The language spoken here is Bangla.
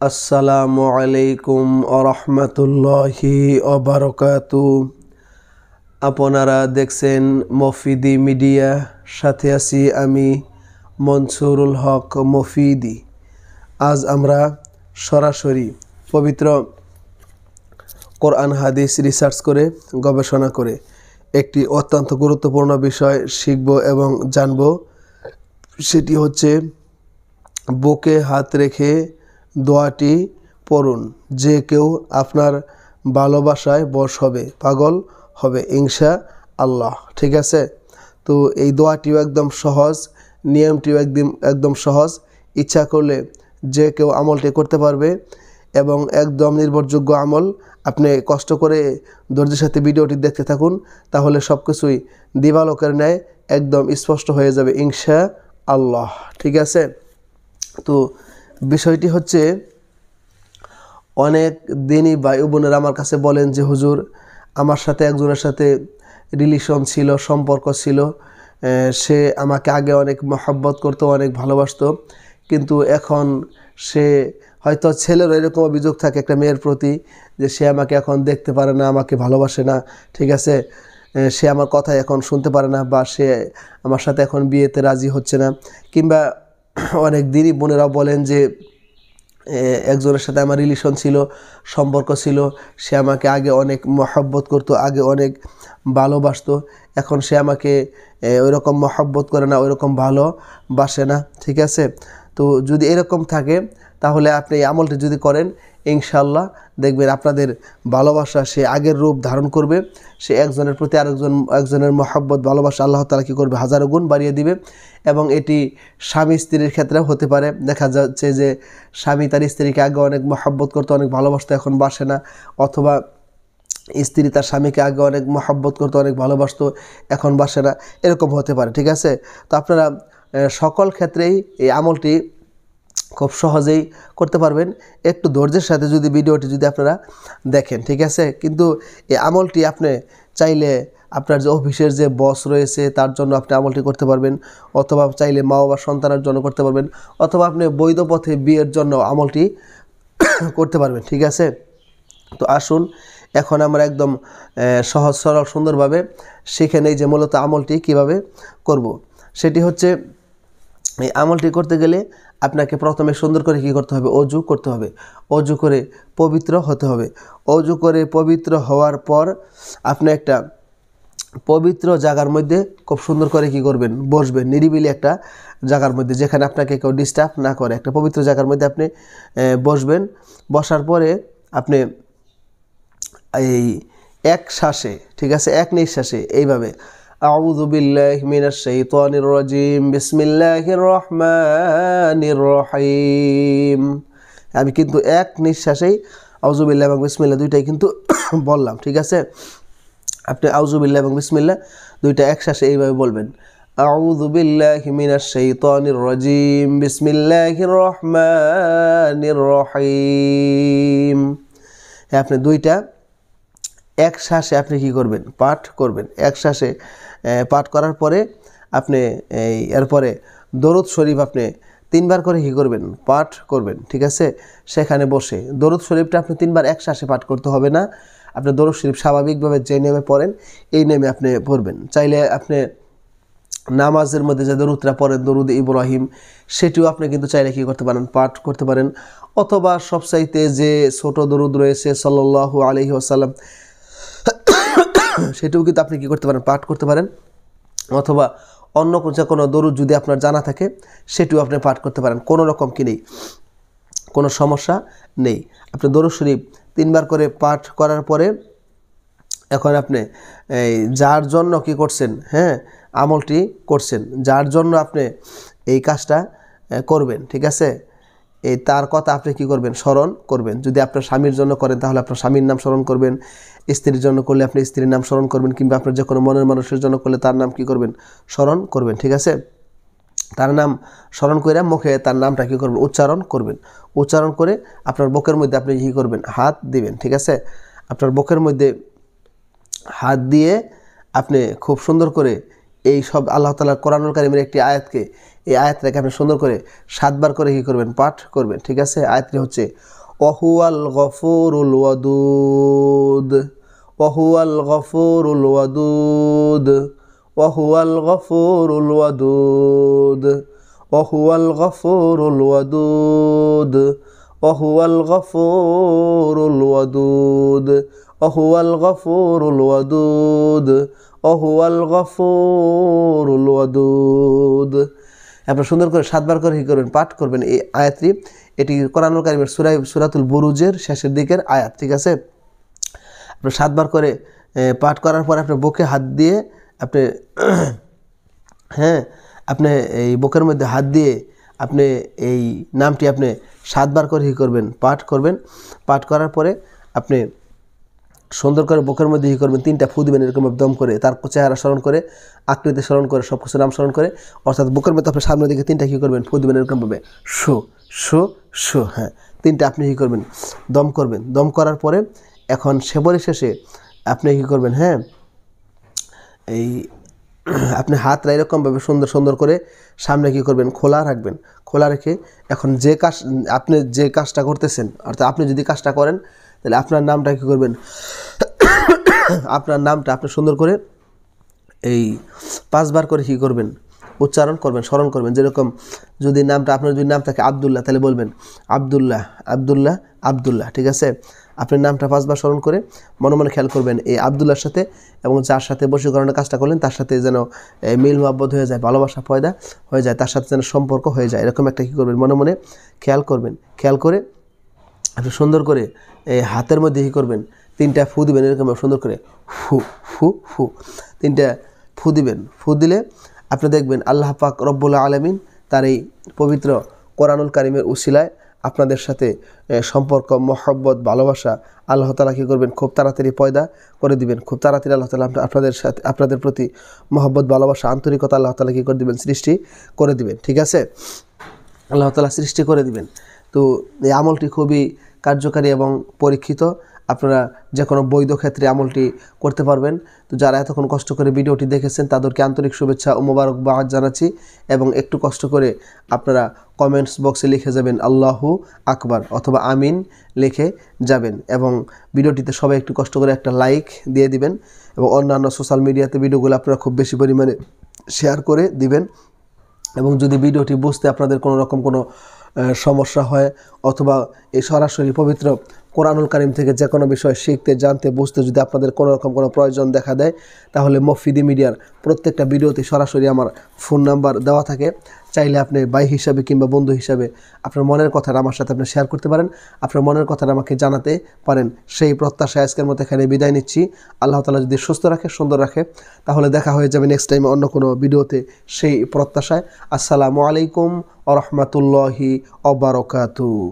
আসসালামু আলাইকুম আরহামতুল্লাহি ওবারাকাতু। আপনারা দেখছেন মফিদি মিডিয়া, সাথে আছি আমি মনসুরুল হক মফিদি। আজ আমরা সরাসরি পবিত্র কোরআন হাদিস রিসার্চ করে গবেষণা করে একটি অত্যন্ত গুরুত্বপূর্ণ বিষয় শিখব এবং জানব। সেটি হচ্ছে বুকে হাত রেখে দোয়াটি পড়ুন, যে কেউ আপনার ভালোবাসায় বশ হবে, পাগল হবে ইনশা আল্লাহ। ঠিক আছে, তো এই দোয়াটিও একদম সহজ, নিয়মটিও একদম সহজ। ইচ্ছা করলে যে কেউ আমলটি করতে পারবে এবং একদম নির্ভরযোগ্য আমল। আপনি কষ্ট করে ধৈর্যের সাথে ভিডিওটি দেখতে থাকুন, তাহলে সব কিছুই দিবালোকের ন্যায় একদম স্পষ্ট হয়ে যাবে ইনশা আল্লাহ। ঠিক আছে, তো বিষয়টি হচ্ছে, অনেক দিনই ভাই বোনেরা আমার কাছে বলেন যে হুজুর, আমার সাথে একজনের সাথে রিলেশন ছিল, সম্পর্ক ছিল। সে আমাকে আগে অনেক মহব্বত করতো, অনেক ভালোবাসতো, কিন্তু এখন সে হয়তো ছেলেরও এরকম অভিযোগ থাকে একটা মেয়ের প্রতি যে সে আমাকে এখন দেখতে পারে না, আমাকে ভালোবাসে না। ঠিক আছে, সে আমার কথা এখন শুনতে পারে না, বা সে আমার সাথে এখন বিয়েতে রাজি হচ্ছে না। কিংবা অনেক দিনই বোনেরাও বলেন যে একজনের সাথে আমার রিলেশন ছিল, সম্পর্ক ছিল, সে আমাকে আগে অনেক মহব্বত করতো, আগে অনেক ভালোবাসতো, এখন সে আমাকে ওইরকম মহব্বত করে না, ওইরকম ভালোবাসে না। ঠিক আছে, তো যদি এরকম থাকে তাহলে আপনি এই আমলটি যদি করেন, ইনশাআল্লাহ দেখবেন আপনাদের ভালোবাসা সে আগের রূপ ধারণ করবে। সে একজনের প্রতি একজনের মহব্বত, ভালোবাসা আল্লাহ তাআলা কী করবে, হাজারো গুণ বাড়িয়ে দিবে। এবং এটি স্বামী স্ত্রীর ক্ষেত্রেও হতে পারে। দেখা যাচ্ছে যে স্বামী তার স্ত্রীকে আগে অনেক মহব্বত করতো, অনেক ভালোবাসতো, এখন বাসে না। অথবা স্ত্রী তার স্বামীকে আগে অনেক মহব্বত করতো, অনেক ভালোবাসতো, এখন বাসে না। এরকম হতে পারে। ঠিক আছে, তো আপনারা সকল ক্ষেত্রেই এই আমলটি খুব সহজেই করতে পারবেন, একটু ধৈর্যের সাথে যদি ভিডিওটি আপনারা দেখেন। ঠিক আছে, কিন্তু এই আমলটি আপনি চাইলে আপনার যে অফিসের যে বস রয়েছে তার জন্য আপনি আমলটি করতে পারবেন, অথবা চাইলে মা বাবা সন্তানের জন্য করতে পারবেন, অথবা আপনি বৈধ পথে বিয়ের জন্য আমলটি করতে পারবেন। ঠিক আছে, তো আসুন এখন আমরা একদম সহজ সরল সুন্দরভাবে শিখে নেই যে মূলত আমলটি কিভাবে করব। সেটি হচ্ছে, এই আমলটি করতে গেলে আপনাকে প্রথমে সুন্দর করে কী করতে হবে, অজু করতে হবে। অজু করে পবিত্র হতে হবে। অজু করে পবিত্র হওয়ার পর আপনি একটা পবিত্র জায়গার মধ্যে খুব সুন্দর করে কী করবেন, বসবেন নিরিবিলি একটা জায়গার মধ্যে, যেখানে আপনাকে কেউ ডিস্টার্ব না করে। একটা পবিত্র জায়গার মধ্যে আপনি বসবেন। বসার পরে আপনি এই এক শ্বাসে, ঠিক আছে, এক নিঃশ্বাসে এইভাবে আউযু বিল্লাহি মিনাশ শাইতানির রাজিম বিসমিল্লাহির রহমানির রহিম। আমি কিন্তু এক নিঃশ্বাসেই আউযু বিল্লাহি এবং বিসমিল্লাহ দুইটাই কিন্তু বললাম। ঠিক আছে, আপনি আউযু বিল্লাহি এবং বিসমিল্লাহ দুইটা একসাথে এইভাবে বলবেন, আউযু বিল্লাহি মিনাশ শাইতানির রাজিম বিসমিল্লাহির রহমানির রহিম। আপনি দুইটা এক শ্বাসে আপনি কী করবেন, পাঠ করবেন। এক শ্বাসে পাঠ করার পরে আপনি এরপরে দরুদ শরীফ আপনি 3 বার করে কী করবেন, পাঠ করবেন। ঠিক আছে, সেখানে বসে দরুদ শরীফটা আপনি 3 বার এক শ্বাসে পাঠ করতে হবে না। আপনি দরুদ শরীফ স্বাভাবিকভাবে যে নেমে পড়েন এই নেমে আপনি পড়বেন। চাইলে আপনি নামাজের মধ্যে যে দরুদটা পড়েন, দরুদ ইব্রাহিম, সেটিও আপনি কিন্তু চাইলে কী করতে পারেন, পাঠ করতে পারেন। অথবা সবচাইতে যে ছোট দরুদ রয়েছে সাল্লাল্লাহু আলাইহি ওয়াসাল্লাম, সেটিও কিন্তু আপনি কী করতে পারেন, পাঠ করতে পারেন। অথবা অন্য কোনো দরুদ যদি আপনার জানা থাকে সেটিও আপনি পাঠ করতে পারেন। কোনো রকম কি নেই, কোনো সমস্যা নেই। আপনি দরুদ শরীফ 3 বার করে পাঠ করার পরে এখন আপনি যার জন্য কি করছেন, হ্যাঁ, আমলটি করছেন, যার জন্য আপনি এই কাজটা করবেন, ঠিক আছে, এই তার কথা আপনি কি করবেন, স্মরণ করবেন। যদি আপনার স্বামীর জন্য করেন তাহলে আপনার স্বামীর নাম স্মরণ করবেন, স্ত্রীর জন্য করলে আপনি স্ত্রীর নাম স্মরণ করবেন, কিংবা আপনার যে কোনো মনের মানুষের জন্য করলে তার নাম কি করবেন, স্মরণ করবেন। ঠিক আছে, তার নাম স্মরণ করে মুখে তার নামটা কী করবেন, উচ্চারণ করবেন। উচ্চারণ করে আপনার বুকের মধ্যে আপনি কী করবেন, হাত দিবেন। ঠিক আছে, আপনার বুকের মধ্যে হাত দিয়ে আপনি খুব সুন্দর করে এই সব আল্লাহ তাআলার কোরআনুল কারীমের একটি আয়াতকে, এই আয়াতটাকে আপনি সুন্দর করে 7 বার করে কী করবেন, পাঠ করবেন। ঠিক আছে, আয়াতটি হচ্ছে ওয়াহুয়াল গফুরুল ওয়াদুদ, ওয়াহুয়াল গফুরুল ওয়াদুদ, ওয়াহুয়াল গফুরুল ওয়াদুদ, ওয়াহুয়াল গফুরুল ওয়াদুদ, ওয়াহুয়াল গফুরুল ওয়াদুদ, ওয়াহুয়াল গফুরুল ওয়াদুদ, ওয়াহুয়াল গফুরুল ওয়াদুদ। আপনারা সুন্দর করে 7 বার করে কী করবেন, পাঠ করবেন এই আয়াতটি। এটি কোরআনুল কারীমের সূরাতুল বুরুজের শেষের দিকের আয়াত। ঠিক আছে, আপনি 7 বার করে পাঠ করার পর আপনার বুকে হাত দিয়ে আপনি আপনি এই বুকের মধ্যে হাত দিয়ে আপনি এই নামটি আপনি 7 বার করে কী করবেন, পাঠ করবেন। পাঠ করার পরে আপনি সুন্দর করে বুকের মধ্যে কী করবেন, 3টা ফু দিবেন এরকম দম করে, তার চেহারা স্মরণ করে, আকৃতি স্মরণ করে, সব কিছু নাম স্মরণ করে, অর্থাৎ বুকের মধ্যে আপনি সামনের দিকে 3টা কী করবেন, ফু দিবেন এরকমভাবে, শু শু শু। 3টা আপনি কী করবেন, দম করবেন। দম করার পরে এখন পরিশেষে আপনি কী করবেন, এই আপনি হাতটা এরকমভাবে সুন্দর সুন্দর করে সামনে কী করবেন, খোলা রাখবেন। খোলা রেখে এখন আপনি যে কাজটা করতেছেন, অর্থাৎ আপনি যদি কাজটা করেন তাহলে আপনার নামটা কী করবেন, আপনার নামটা আপনি সুন্দর করে এই 5 বার করে কী করবেন, উচ্চারণ করবেন, স্মরণ করবেন। যেরকম যদি নামটা, আপনার যদি নাম থাকে আব্দুল্লাহ, তাহলে বলবেন আব্দুল্লাহ আব্দুল্লাহ আব্দুল্লাহ। ঠিক আছে, আপনার নামটা 5 বার স্মরণ করে মনে মনে খেয়াল করবেন এই আব্দুল্লাহর সাথে এবং যার সাথে বশীকরণের কাজটা করলেন তার সাথে যেন মিল মহব্বত হয়ে যায়, ভালোবাসা পয়দা হয়ে যায়, তার সাথে যেন সম্পর্ক হয়ে যায়, এরকম একটা কী করবেন, মনে মনে খেয়াল করবেন। খেয়াল করে আপনি সুন্দর করে এই হাতের মধ্যে কী করবেন, 3টা ফু দিবেন এরকম সুন্দর করে, ফু ফু ফু 3টা ফু দিবেন। ফু দিলে আপনি দেখবেন আল্লাহ পাক রব্বুল আলামিন তার এই পবিত্র কোরআনুল কারীমের উসিলায় আপনাদের সাথে সম্পর্ক, মহব্বত, ভালোবাসা আল্লাহ তাআলা কী করবেন, খুব তাড়াতাড়ি পয়দা করে দিবেন। খুব তাড়াতাড়ি আল্লাহ তাআলা আপনাদের সাথে, আপনাদের প্রতি মহব্বত, ভালোবাসা, আন্তরিকতা আল্লাহ তাআলা কী করে দিবেন, সৃষ্টি করে দিবেন। ঠিক আছে, আল্লাহ তাআলা সৃষ্টি করে দিবেন। তো এই আমলটি খুবই কার্যকারী এবং পরীক্ষিত। আপনারা যে কোনো বৈধ ক্ষেত্রে আমলটি করতে পারবেন। তো যারা এতক্ষণ কষ্ট করে ভিডিওটি দেখেছেন তাদেরকে আন্তরিক শুভেচ্ছা ও মোবারকবাদ জানাচ্ছি। এবং একটু কষ্ট করে আপনারা কমেন্টস বক্সে লিখে যাবেন আল্লাহু আকবার অথবা আমিন লিখে যাবেন। এবং ভিডিওটিতে সবাই একটু কষ্ট করে একটা লাইক দিয়ে দিবেন এবং অন্যান্য সোশ্যাল মিডিয়াতে ভিডিওগুলো আপনারা খুব বেশি পরিমাণে শেয়ার করে দিবেন। এবং যদি ভিডিওটি বুঝতে আপনাদের কোনো রকম কোনো সমস্যা হয় অথবা এই সরাসরি পবিত্র কোরআনুল কারীম থেকে যে কোনো বিষয় শিখতে, জানতে, বুঝতে যদি আপনাদের কোনো রকম কোনো প্রয়োজন দেখা দেয় তাহলে মফিদি মিডিয়ার প্রত্যেকটা ভিডিওতে সরাসরি আমার ফোন নাম্বার দেওয়া থাকে। চাইলে আপনি ভাই হিসাবে কিংবা বন্ধু হিসাবে আপনার মনের কথাটা আমার সাথে আপনি শেয়ার করতে পারেন, আপনার মনের কথাটা আমাকে জানাতে পারেন। সেই প্রত্যাশা আজকের মতো এখানে বিদায় নিচ্ছি। আল্লাহ তাআলা যদি সুস্থ রাখে, সুন্দর রাখে, তাহলে দেখা হয়ে যাবে নেক্সট টাইমে অন্য কোনো ভিডিওতে, সেই প্রত্যাশায়। আসসালামু আলাইকুম ওয়া রাহমাতুল্লাহি ওয়া বারাকাতুহু।